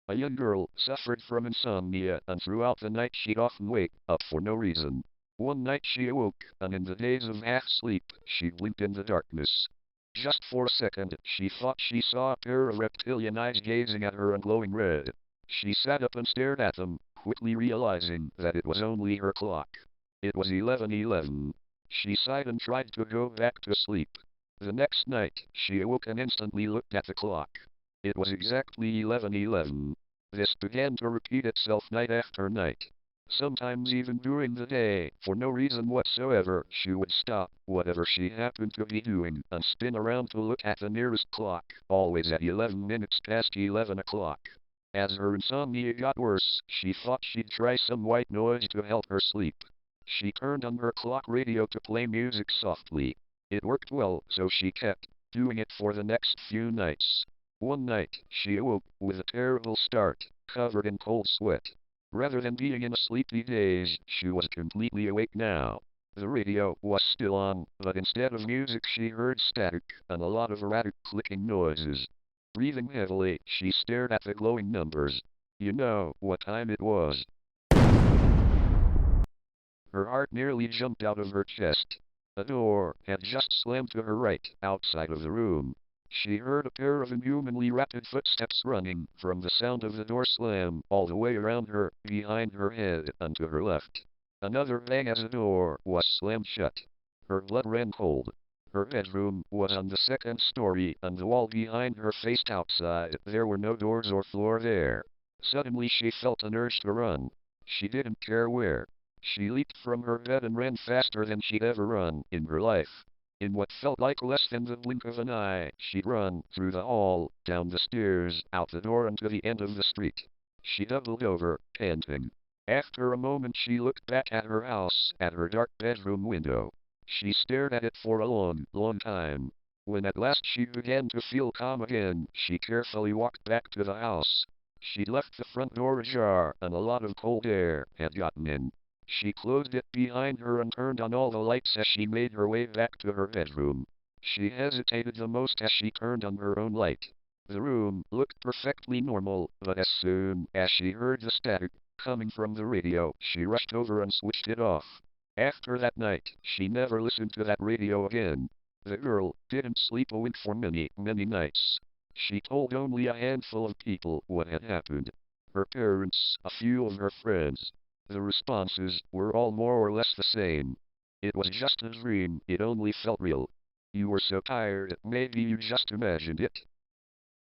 A young girl suffered from insomnia, and throughout the night she'd often wake up for no reason. One night she awoke, and in the daze of half-sleep, she blinked in the darkness. Just for a second, she thought she saw a pair of reptilian eyes gazing at her and glowing red. She sat up and stared at them, quickly realizing that it was only her clock. It was 11:11. She sighed and tried to go back to sleep. The next night, she awoke and instantly looked at the clock. It was exactly 11:11. This began to repeat itself night after night. Sometimes even during the day, for no reason whatsoever, she would stop whatever she happened to be doing and spin around to look at the nearest clock, always at 11 minutes past 11 o'clock. As her insomnia got worse, she thought she'd try some white noise to help her sleep. She turned on her clock radio to play music softly. It worked well, so she kept doing it for the next few nights. One night, she awoke with a terrible start, covered in cold sweat. Rather than being in a sleepy daze, she was completely awake now. The radio was still on, but instead of music she heard static and a lot of erratic clicking noises. Breathing heavily, she stared at the glowing numbers. You know what time it was. Her heart nearly jumped out of her chest. A door had just slammed to her right, outside of the room. She heard a pair of inhumanly rapid footsteps running from the sound of the door slam all the way around her, behind her head, and to her left. Another bang as the door was slammed shut. Her blood ran cold. Her bedroom was on the second story, and the wall behind her faced outside. There were no doors or floor there. Suddenly she felt an urge to run. She didn't care where. She leaped from her bed and ran faster than she'd ever run in her life. In what felt like less than the blink of an eye, she'd run through the hall, down the stairs, out the door and to the end of the street. She doubled over, panting. After a moment she looked back at her house, at her dark bedroom window. She stared at it for a long, long time. When at last she began to feel calm again, she carefully walked back to the house. She'd left the front door ajar, and a lot of cold air had gotten in. She closed it behind her and turned on all the lights as she made her way back to her bedroom. She hesitated the most as she turned on her own light. The room looked perfectly normal, but as soon as she heard the static coming from the radio, she rushed over and switched it off. After that night, she never listened to that radio again. The girl didn't sleep a wink for many, many nights. She told only a handful of people what had happened. Her parents, a few of her friends. The responses were all more or less the same. It was just a dream, it only felt real. You were so tired, maybe you just imagined it.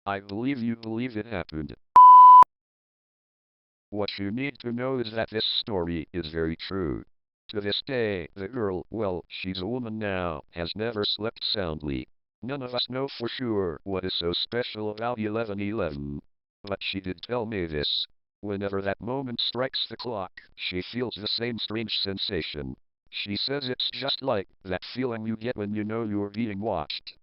I believe you believe it happened. What you need to know is that this story is very true. To this day, the girl, well, she's a woman now, has never slept soundly. None of us know for sure what is so special about 11:11. But she did tell me this. Whenever that moment strikes the clock, she feels the same strange sensation. She says it's just like that feeling you get when you know you're being watched.